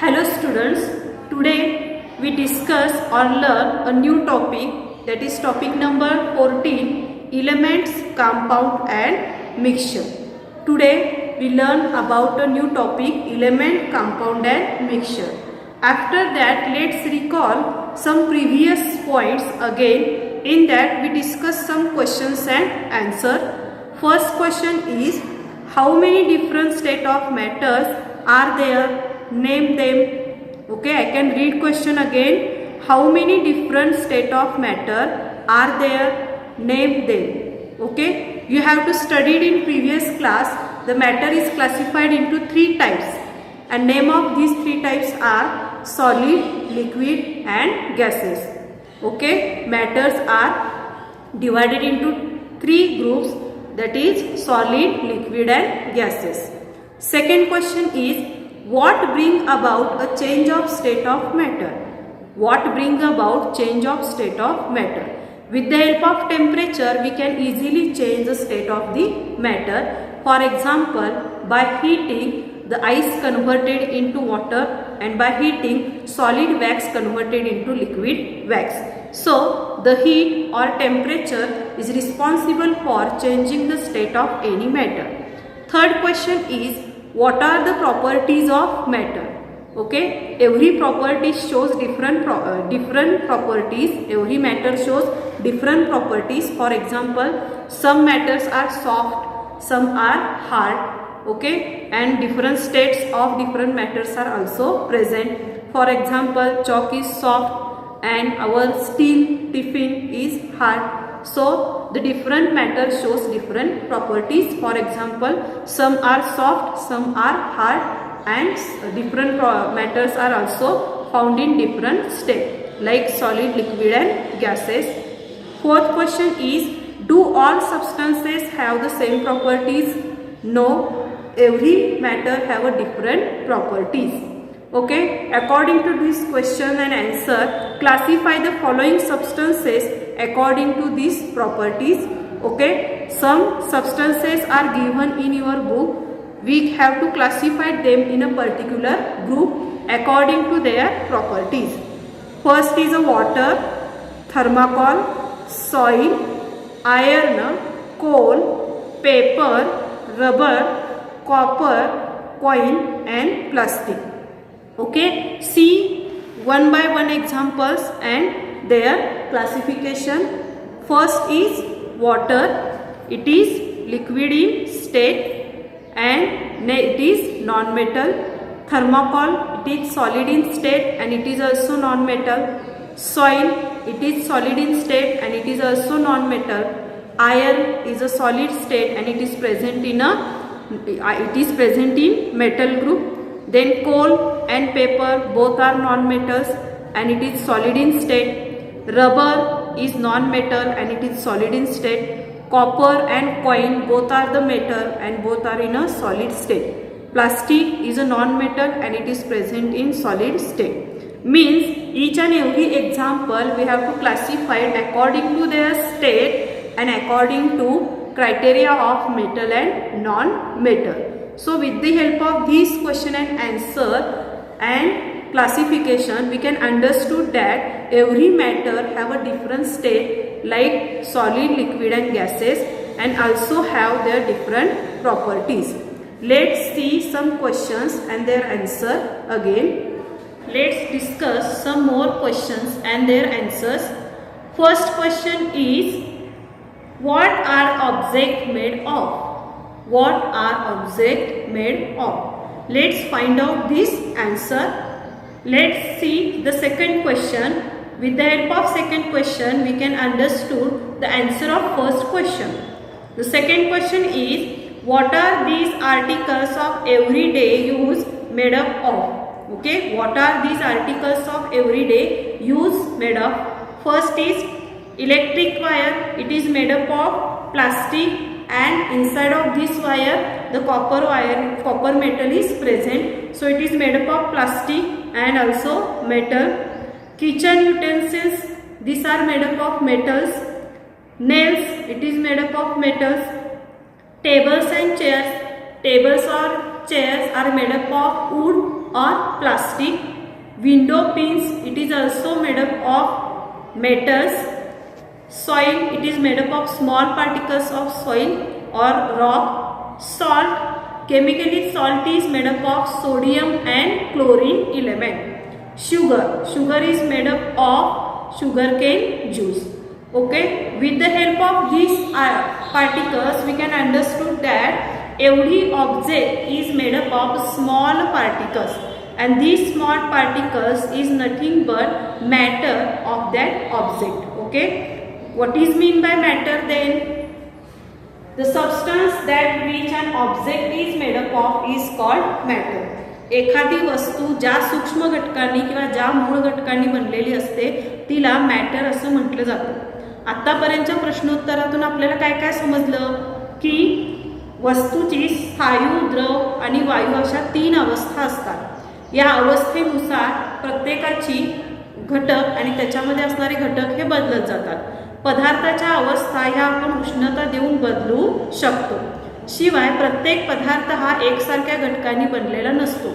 Hello students, today we discuss or learn a new topic, that is topic number 14, elements, compound and mixture. Today we learn about a new topic, element, compound and mixture. After that, let's recall some previous points again. In that we discuss some questions and answer. First question is, how many different state of matters are there? Name them. Okay, I can read question again. How many different state of matter are there? Name them. Okay, you have to study it in previous class. The matter is classified into three types, and name of these three types are solid, liquid and gases. Okay, matters are divided into three groups, that is solid, liquid and gases. Second question is, what bring about a change of state of matter? What bring about change of state of matter? With the help of temperature, we can easily change the state of the matter. For example, by heating, the ice converted into water, and by heating, solid wax converted into liquid wax. So, the heat or temperature is responsible for changing the state of any matter. Third question is, what are the properties of matter? Okay, every property shows different properties. Every matter shows different properties. For example, some matters are soft, some are hard. Okay, and different states of different matters are also present. For example, chalk is soft and our steel tiffin is hard. So, the different matter shows different properties. For example, some are soft, some are hard, and different matters are also found in different states, like solid, liquid and gases. Fourth question is, do all substances have the same properties? No, every matter have a different properties. Okay, according to this question and answer, classify the following substances according to these properties. Okay, some substances are given in your book. We have to classify them in a particular group according to their properties. First is a water, thermocol, soil, iron, coal, paper, rubber, copper, coin and plastic. Okay, see one by one examples and their classification. First is water. It is liquid in state and it is non-metal. Thermocol, it is solid in state and it is also non-metal. Soil, it is solid in state and it is also non-metal. Iron is a solid state and it is present in metal group. Then coal and paper both are non-metals and it is solid in state. Rubber is non-metal and it is solid in state. Copper and coin both are the metal and both are in a solid state. Plastic is a non-metal and it is present in solid state. Means each and every example we have to classify according to their state and according to criteria of metal and non-metal. So with the help of this question and answer and classification, we can understood that every matter have a different state like solid, liquid and gases, and also have their different properties. Let's see some questions and their answer again. Let's discuss some more questions and their answers. First question is, what are objects made of? What are objects made of? Let's find out this answer. Let's see the second question. With the help of second question, we can understood the answer of first question. The second question is, what are these articles of everyday use made up of? Okay, what are these articles of everyday use made of? First is electric wire. It is made up of plastic, and inside of this wire the copper metal is present, so it is made up of plastic and also metal. Kitchen utensils, these are made up of metals. Nails, it is made up of metals. Tables and chairs, tables or chairs are made up of wood or plastic. Window panes, it is also made up of metals. Soil, it is made up of small particles of soil or rock. Salt, chemically salt is made up of sodium and chlorine element. Sugar, sugar is made up of sugarcane juice. Okay, with the help of these particles we can understood that every object is made up of small particles, and these small particles is nothing but matter of that object. Okay, what is mean by matter then? The substance that which an object is made up of is called matter. एखादी वस्तू ज्या सूक्ष्म घटकांनी किंवा ज्या मूळ घटकांनी बनलेली असते तिला मॅटर असं म्हटलं जातं. आतापर्यंतच्या प्रश्नोत्तरातून आपल्याला काय काय समजलं की वस्तूची स्थायू, द्रव आणि वायू अशा 3 अवस्था असतात. या अवस्थेनुसार प्रत्येकाची घटक आणि त्याच्यामध्ये असणारे घटक हे बदलत जातात. पदार्थाच्या अवस्था ह्या आपण उष्णता देऊन बदलू शकतो. शिवाय प्रत्येक पदार्थ हा एकसारख्या घटकांनी बनलेला नसतो.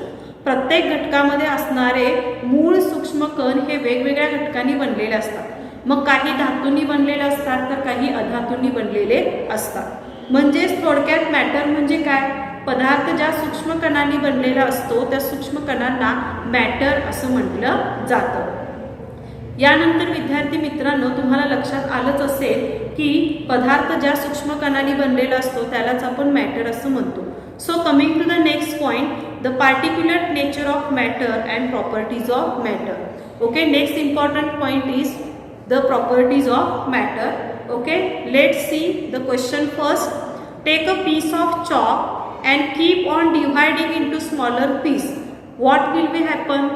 प्रत्येक घटकामध्ये असणारे मूळ सूक्ष्म कण हे वेगवेगळ्या घटकांनी बनलेले असतात. मग काही धातूंनी बनलेले असतात तर काही अधातूंनी बनलेले असतात. म्हणजेच थोडक्यात मॅटर म्हणजे काय? पदार्थ ज्या सूक्ष्म कणांनी बनलेला असतो त्या सूक्ष्म कणांना मॅटर असं म्हटलं जातं. यानंतर विद्यार्थी मित्रांनो तुम्हाला लक्षात आलंच असेल की पदार्थ ज्या सूक्ष्म कणांनी बनलेला असतो त्यालाच आपण मॅटर असं म्हणतो. So coming to the next point, the particular nature of matter and properties of matter. Okay, next important point is the properties of matter. Okay, let's see the question first. Take a piece of chalk and keep on dividing into smaller piece. What will be happen?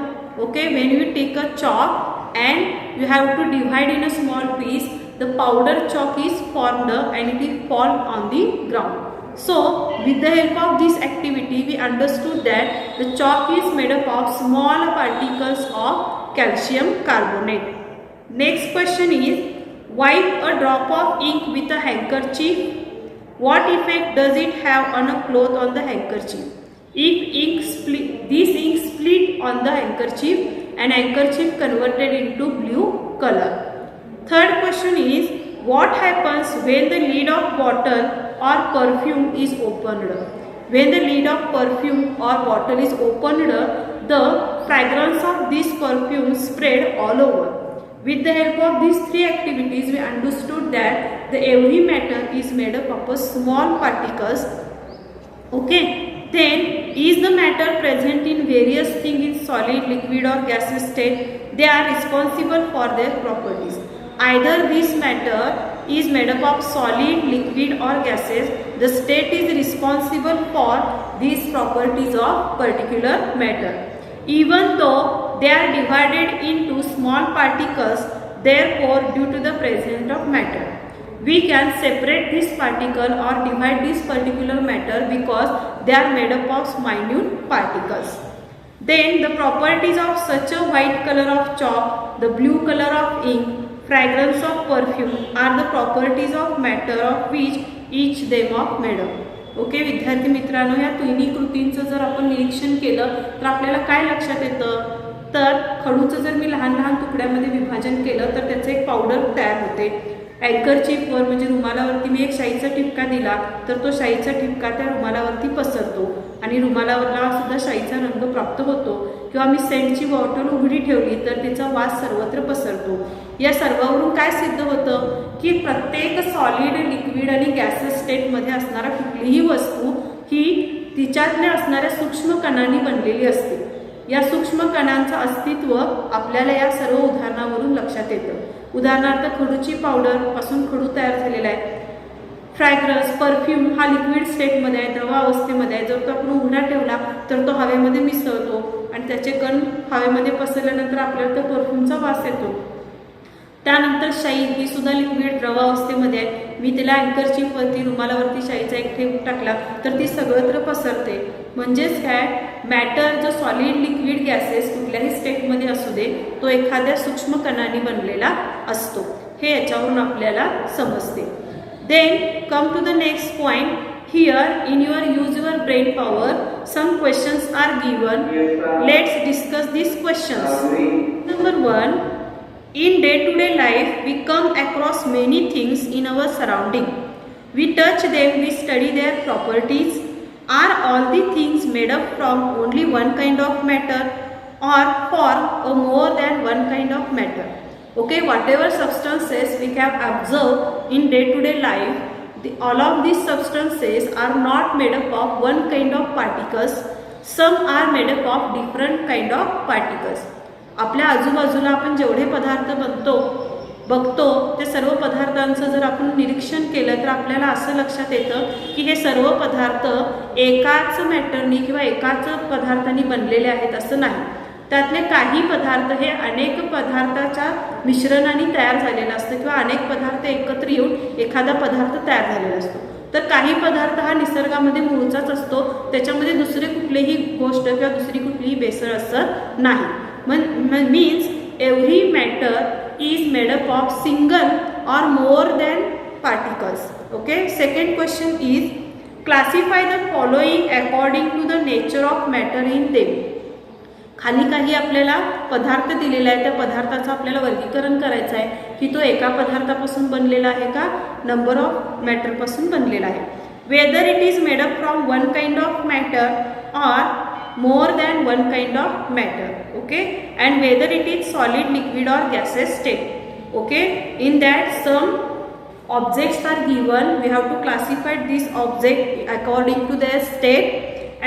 Okay, when you take a chalk and you have to divide in a small piece, the powder chalk is formed and it will fall on the ground. So with the help of this activity we understood that the chalk is made up of small particles of calcium carbonate. Next question is, wipe a drop of ink with a handkerchief. What effect does it have on a cloth on the handkerchief? This ink split on the handkerchief and handkerchief converted into blue color. Third question is, what happens when the lid of bottle or perfume is opened? When the lid of perfume or bottle is opened, the fragrance of this perfume spread all over. With the help of these 3 activities we understood that the every matter is made up of small particles. Okay, then is the matter present in various things in solid, liquid or gaseous state? They are responsible for their properties. Either this matter is made up of solid, liquid or gases, the state is responsible for these properties of particular matter. Even though they are divided into small particles, therefore due to the presence of matter, we can separate this particle or divide this particular matter because they are made up of minute particles. Then the properties of such a white color of chalk, the blue color of ink, fragrance of perfume are the properties of matter of which each them of made up. Okay विद्यार्थी मित्रांनो, या तिन्ही कृतींचं जर आपण निरीक्षण केलं तर आपल्याला काय लक्षात येतं? तर खडूचं जर मी लहान लहान तुकड्यामध्ये विभाजन केलं तर त्याचे एक पावडर तयार होते. अँकरचीफवर म्हणजे रुमालावरती मी एक शाईचा ठिपका दिला तर तो शाईचा ठिपका त्या रुमालावरती पसरतो आणि रुमालावरला सुद्धा शाईचा रंग प्राप्त होतो. किंवा मी सेंटची बॉटल उघडी ठेवली तर तिचा वास सर्वत्र पसरतो. या सर्वावरून काय सिद्ध होतं की प्रत्येक सॉलिड, लिक्विड आणि गॅसेस स्टेटमध्ये असणारा कुठलीही वस्तू ही तिच्यातल्या असणाऱ्या सूक्ष्म कणांनी बनलेली असते. या सूक्ष्म कणांचं अस्तित्व आपल्याला या सर्व उदाहरणावरून लक्षात येतं. उदाहरणार्थ खडूची पावडर पासून खडू तयार झालेला आहे. फ्रॅग्रन्स, परफ्यूम हा लिक्विड स्टेटमध्ये आहे, द्रवावस्थेमध्ये आहे. जर तो आपण उघडा ठेवला तर तो हवेमध्ये मिसळतो आणि त्याचे कण हवेमध्ये पसरल्यानंतर आपल्याला त्या परफ्यूमचा वास येतो. त्यानंतर शाई ही सुद्धा लिक्विड द्रवावस्थेमध्ये आहे. मी तिला अँकरचीफवरती, रुमालावरती शाईचा एक थेंब टाकला तर ती सर्वत्र पसरते. म्हणजेच काय, मॅटर जो सॉलिड, लिक्विड, गॅसेस कुठल्याही स्टेटमध्ये असू दे तो एखाद्या सूक्ष्म कणांनी बनलेला असतो. हे याच्यावरून आपल्याला समजते. Then come to the next point. Here in your use your brain power, some questions are given. Let's discuss these questions. Number 1, in day-to-day life we come across many things in our surrounding. We touch them, we study their properties. Are all the things made up from only one kind of matter or form or more than one kind of matter? Okay, whatever substances we have observed in day-to-day life, all of these substances are not made up of one kind of particles. Some are made up of different kind of particles. आपल्या आजूबाजूला आपण जेवढे पदार्थ बघतो ते सर्व पदार्थांचं जर आपण निरीक्षण केलं तर आपल्याला असं लक्षात येतं की हे सर्व पदार्थ एकाच मॅटरनी किंवा एकाच पदार्थांनी बनलेले आहेत असं नाही. त्यातले काही पदार्थ हे अनेक पदार्थाच्या मिश्रणाने तयार झालेला असतो किंवा अनेक पदार्थ एकत्र येऊन एखादा पदार्थ तयार झालेला असतो. तर काही पदार्थ हा निसर्गामध्ये मूळचाच असतो, त्याच्यामध्ये दुसरे कुठलीही गोष्ट किंवा दुसरी कुठलीही भेसळ असत नाही. Means every matter is made up of single or more than particles. Okay, second question is classify the following according to the nature of matter in them. खाली काही आपल्याला पदार्थ दिलेला आहे, त्या पदार्थाचं आपल्याला वर्गीकरण करायचं आहे की तो एका पदार्थापासून बनलेला आहे का नंबर ऑफ मॅटर पासून बनलेला आहे. Whether it is made up from one kind of matter और more than one kind of matter. Okay, and whether it is solid, liquid or gaseous state. Okay, in that some objects are given, we have to classify this object according to their state,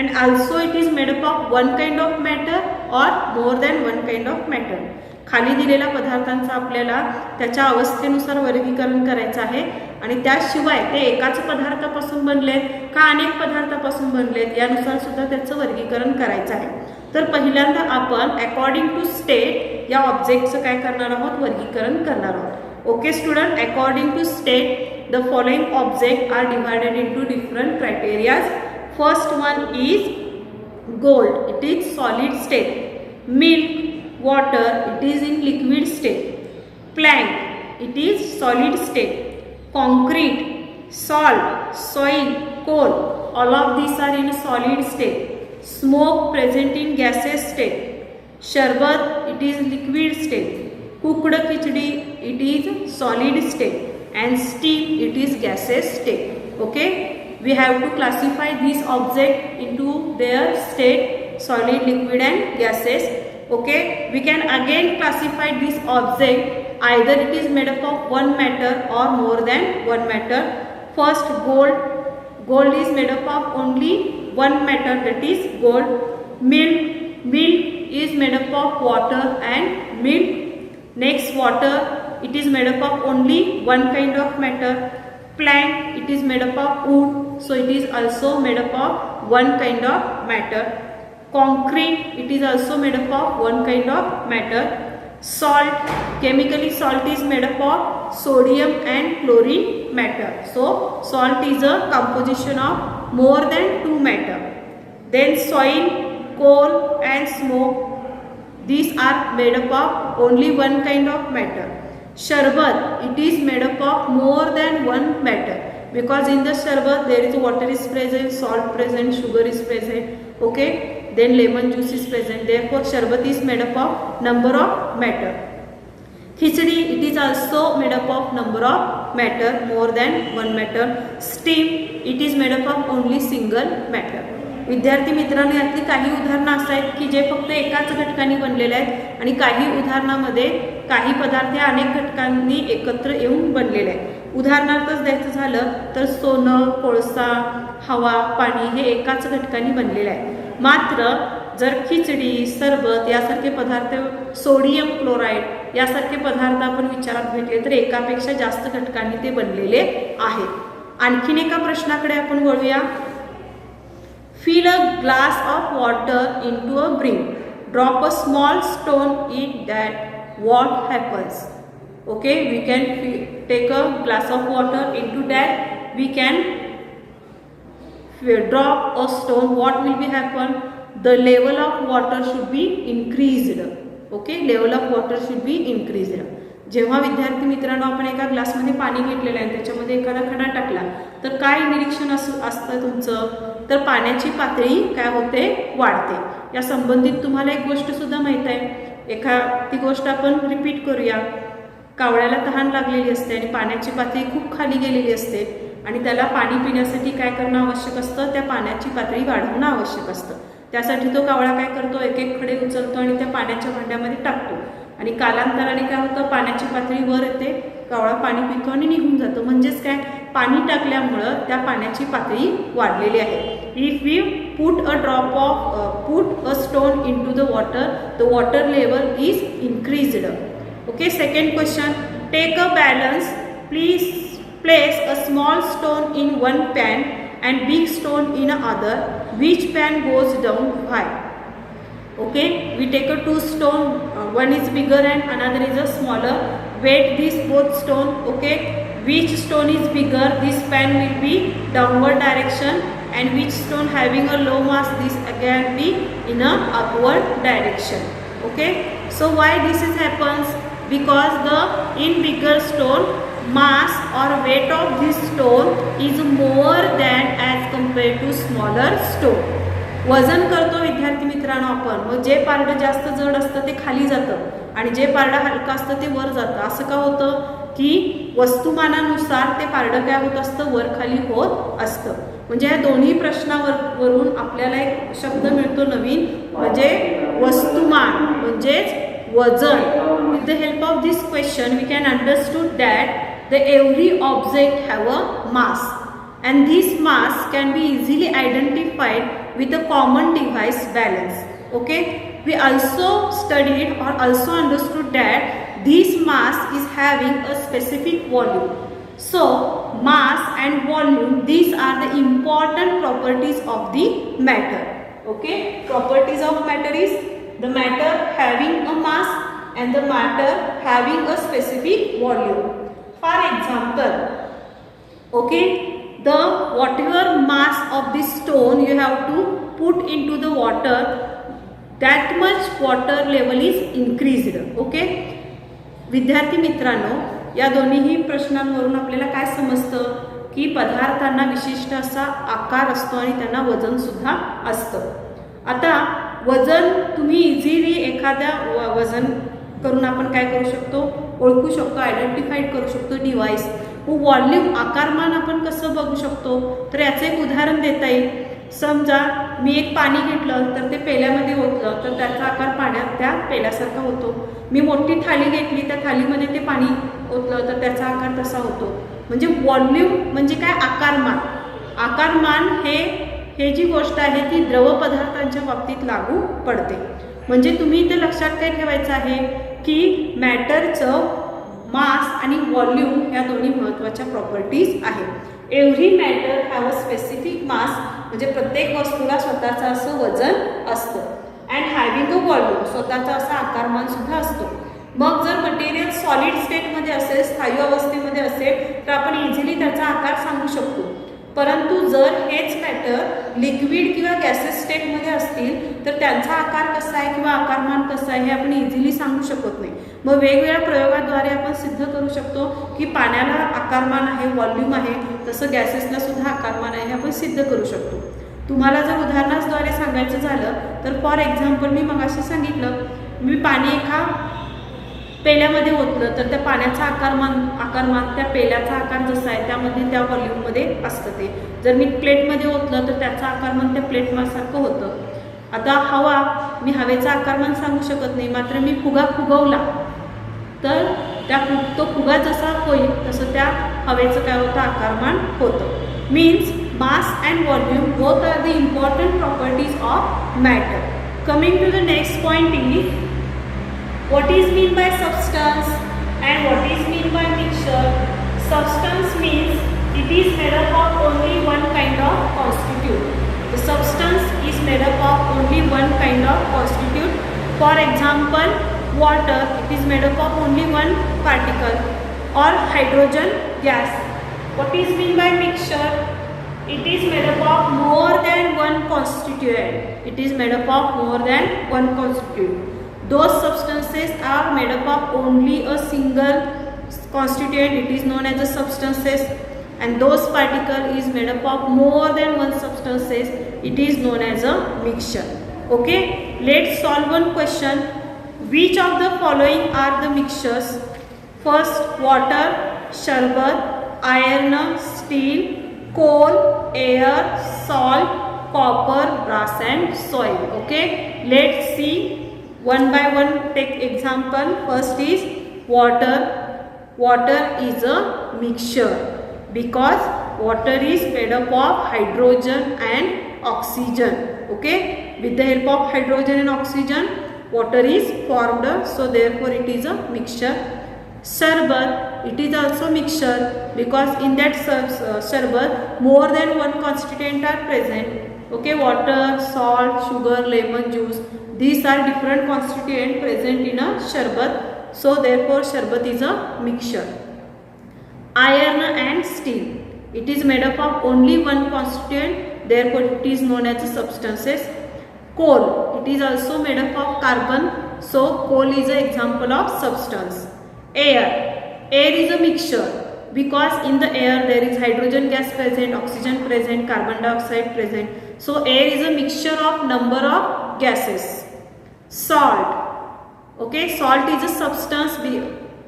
and also it is made up of one kind of matter or more than one kind of matter. खाली दिलेल्या पदार्थांचा आपल्याला त्याच्या अवस्थेनुसार वर्गीकरण करायचं आहे आणि त्याशिवाय ते एकाच पदार्थापासून बनलेत का अनेक पदार्थापासून बनलेत यानुसार सुद्धा त्याचं वर्गीकरण करायचं आहे. तर पहिल्यांदा आपण अकॉर्डिंग टू स्टेट या ऑब्जेक्टचं काय करणार आहोत, वर्गीकरण करणार आहोत. Okay student, according to state the following object are divided into different criterias. First one is gold, it is solid state. Milk, water, it is in liquid state. Plank, it is solid state. Concrete, salt, soil, coal, all of these are in solid state. Smoke present in gaseous state. Sharbat, it is liquid state. Cooked khichdi, it is solid state. And steam, it is gaseous state. Okay, we have to classify these objects into their state, solid, liquid and gaseous. Okay, we can again classify this object either it is made up of one matter or more than one matter. First, gold is made up of only one matter, that is gold. Milk is made up of water and milk. Next, water, it is made up of only one kind of matter. Plank, it is made up of wood, so it is also made up of one kind of matter. Concrete, it is also made up of one kind of matter. Salt, chemically salt is made up of sodium and chlorine matter. So salt is a composition of more than two matter. Then soil, coal and smoke, these are made up of only one kind of matter. Sharbat, it is made up of more than one matter because in the sharbat there is water is present, salt present, sugar is present. Okay, then lemon juice is present. Therefore sharbat is made up of number of matter. Khichdi, it is also made up of number of matter, more than one matter. Steam, it is made up of only single matter. विद्यार्थी मित्रांनो, यातली काही उदाहरणं असं आहेत की जे फक्त एकाच घटकांनी बनलेले आहेत आणि काही उदाहरणामध्ये काही पदार्थ या अनेक घटकांनी एकत्र येऊन बनलेले आहेत. उदाहरणार्थच द्यायचं झालं तर सोनं, कोळसा, हवा, पाणी हे एकाच घटकांनी बनलेले आहे. मात्र जर खिचडी, सरबत यासारखे पदार्थ, सोडियम क्लोराईड यासारखे पदार्थ आपण विचारात घेतले तर एकापेक्षा जास्त घटकांनी ते बनलेले आहेत. आणखीन एका प्रश्नाकडे आपण वळूया. Fill a glass of water into a brim. Drop a small stone in that. What happens? Okay, we can take a glass of water into that. We can drop a stone. What will be happen? The level of water should be increased. Okay, level of water should be increased. जेव्हा विद्यार्थी मित्रांनो आपण एका ग्लासमध्ये पाणी घेतलेलं आहे त्याच्यामध्ये एखादा खडा टाकला तर काय निरीक्षण असतं तुमचं, तर पाण्याची पातळी काय होते, वाढते. या संबंधित तुम्हाला एक गोष्ट सुद्धा माहीत आहे, ती गोष्ट आपण रिपीट करूया. कावळ्याला तहान लागलेली असते आणि पाण्याची पातळी खूप खाली गेलेली असते आणि त्याला पाणी पिण्यासाठी काय करणं आवश्यक असतं, त्या पाण्याची पातळी वाढवणं आवश्यक असतं. त्यासाठी तो कावळा काय करतो, एक एक खडे उचलतो आणि त्या पाण्याच्या भांड्यामध्ये टाकतो आणि कालांतराने काय होतं, पाण्याची पातळी वर येते, कावळा पाणी पितो आणि निघून जातो. म्हणजेच काय, पाणी टाकल्यामुळं त्या पाण्याची पातळी वाढलेली आहे. If we put a stone into the water level is increased. Okay, second question, take a balance, please place a small stone in one pan and big stone in another, which pan goes down, why? Okay, we take a two stone, one is bigger and another is a smaller, weight these both stone. Okay, which stone is bigger, this pan will be downward direction, and which stone having a low mass, this again be in a upward direction. Okay, so why this happens, because the in bigger stone mass or weight of this stone is more than as compared to smaller stone. वजन करतो विद्यार्थी मित्रांनो आपण, मग जे पारडं जास्त जड असतं ते खाली जातं आणि जे पारडं हलकं असतं ते वर जातं. असं का होतं की वस्तुमानानुसार ते पारडं काय होत असतं, वर खाली होत असतं. म्हणजे या दोन्ही प्रश्नावरून आपल्याला एक शब्द मिळतो नवीन, म्हणजे वस्तुमान म्हणजेच वजन. With the help of this question we can understood that every object have a mass and this mass can be easily identified with a common device, balance. Okay, we also studied or also understood that this mass is having a specific volume. So mass and volume, these are the important properties of the matter. Okay, properties of matter is the matter having a mass and the matter having a specific volume. For example, okay, the whatever mass of this stone you have to put into the water, that much water level is increased. Okay, विद्यार्थी मित्रांनो, या दोन्ही प्रश्नांवरून आपल्याला काय समजतं की पदार्थांना विशिष्ट असा आकार असतो आणि त्यांना वजन सुद्धा असतं. आता वजन तुम्ही इझिली एखाद्या वजन करून आपण काय करू शकतो, ओळखू शकतो, आयडेंटिफाईड करू शकतो डिवाइस. व्हॉल्यूम आकारमान आपण कसं बघू शकतो, तर याचं एक उदाहरण देता येईल. समजा मी एक पाणी घेतलं तर ते पेल्यामध्ये ओतलं तर त्याचा आकार पाण्यात त्या पेल्यासारखा होतो. मी मोठी थाली घेतली, त्या थालीमध्ये ते पाणी ओतलं तर त्याचा आकार तसा होतो. म्हणजे व्हॉल्यूम म्हणजे काय, आकारमान. आकारमान हे जी गोष्ट आहे ती द्रव पदार्थांच्या बाबतीत लागू पडते. म्हणजे तुम्ही इथे लक्षात काय ठेवायचं आहे की मॅटरचं मास आणि व्हॉल्यूम या दोन्ही महत्त्वाच्या प्रॉपर्टीज आहेत. Every matter have a specific mass, म्हणजे प्रत्येक वस्तूला स्वतःचं असं वजन असतं. अँड हॅव्हिंग अ व्हॉल्यूम, स्वतःचा असा आकारमान सुद्धा असतो. मग जर मटेरियल सॉलिड स्टेटमध्ये असेल, स्थायू अवस्थेमध्ये असेल तर आपण इझिली त्याचा आकार सांगू शकतो. परंतु जर हेच मॅटर लिक्विड किंवा गॅसेस स्टेटमध्ये असतील तर त्यांचा आकार कसा आहे किंवा आकारमान कसं आहे हे आपण इझिली सांगू शकत नाही. मग वेगवेगळ्या प्रयोगाद्वारे आपण सिद्ध करू शकतो की पाण्याला आकारमान आहे, व्हॉल्यूम आहे, तसं गॅसेसला सुद्धा आकारमान आहे हे आपण सिद्ध करू शकतो. तुम्हाला जर उदाहरणाद्वारे सांगायचं झालं तर फॉर एक्झाम्पल मी मगाशी सांगितलं, मी पाणी एका पेल्यामध्ये ओतलं तर त्या पाण्याचा आकारमान त्या पेल्याचा आकार जसा आहे त्यामध्ये त्या व्हॉल्यूममध्ये असतं. ते जर मी प्लेटमध्ये ओतलं तर त्याचा आकारमान त्या प्लेटसारखं होतं. आता हवा, मी हवेचा आकारमान सांगू शकत नाही, मात्र मी फुगा फुगवला तर तो फुगा जसा होईल तसं त्या हवेचं काय होतं, आकारमान होतं. Means mass and volume both are the important properties of matter. Coming to the next point is what is mean by substance and what is mean by mixture. Substance means it is made up of only one kind of constitute. The substance is made up of only one kind of constitute. For example, water, it is made up of only one particle, or hydrogen gas. What is mean by mixture? It is made up of more than one constituent. It is made up of more than one constituent. those substances are made up of only a single constituent, it is known as a substances, and those particle is made up of more than one substances, it is known as a mixture. Okay, let's solve one question. Which of the following are the mixtures? First, water, sharbat, iron, steel, coal, air, salt, copper, brass and soil. Okay, let's see one by one. Take example. First is water. Water is a mixture because water is made up of hydrogen and oxygen. Okay, with the help of hydrogen and oxygen, water is formed, so therefore it is a mixture. Sharbat, it is also mixture because in that sharbat more than one constituent are present. Okay, water, salt, sugar, lemon juice, these are different constituents present in a sharbat, so therefore sharbat is a mixture. Iron and steel, it is made up of only one constituent, therefore it is known as substances. Coal, it is also made up of carbon, so coal is an example of substance. Air is a mixture because in the air there is hydrogen gas present, oxygen present, carbon dioxide present, so air is a mixture of number of gases. Salt, okay, salt is a substance,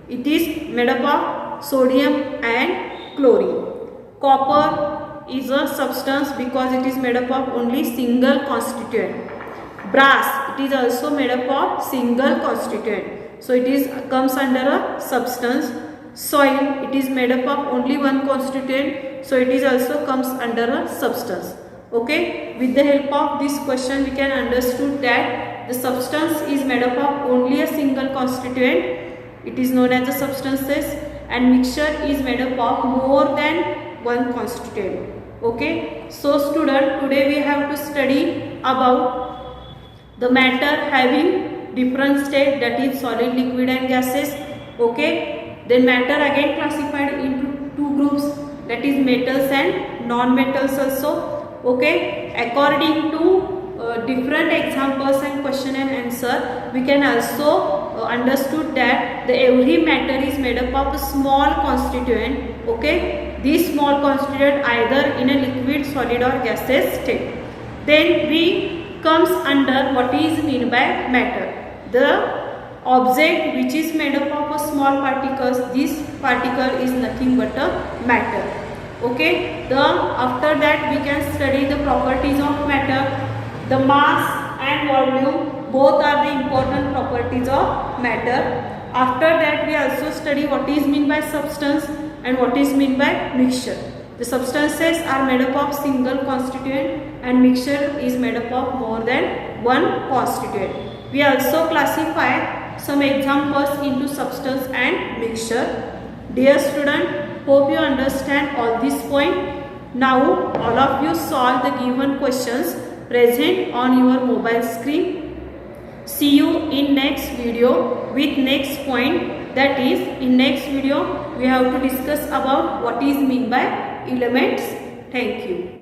it is made up of sodium and chlorine. Copper is a substance because it is made up of only single constituent. Brass, it is also made up of single constituent, so it is comes under a substance. Soil, it is made up of only one constituent, so it is also comes under a substance. Okay, with the help of this question we can understood that the substance is made up of only a single constituent, it is known as the substances, and mixture is made up of more than one constituent. Okay, so student, today we have to study about the matter having different state, that is solid, liquid and gases. Okay, then matter again classified into two groups, that is metals and non-metals also. Okay, according to different examples and question and answer, we can also understood that every matter is made up of a small constituent. Okay, this small constituent either in a liquid, solid or gaseous state. Then we comes under what is mean by matter. The object which is made up of a small particles, this particle is nothing but a matter. Okay, after that we can study the properties of matter. The mass and volume both are the important properties of matter. After that we also study what is mean by substance and what is mean by mixture. The substances are made up of single constituent and mixture is made up of more than one constituent. We also classify some examples into substance and mixture. Dear student, hope you understand all this point. Now all of you solve the given questions present on your mobile screen. See you in next video with next point, that is in next video we have to discuss about what is mean by elements. Thank you.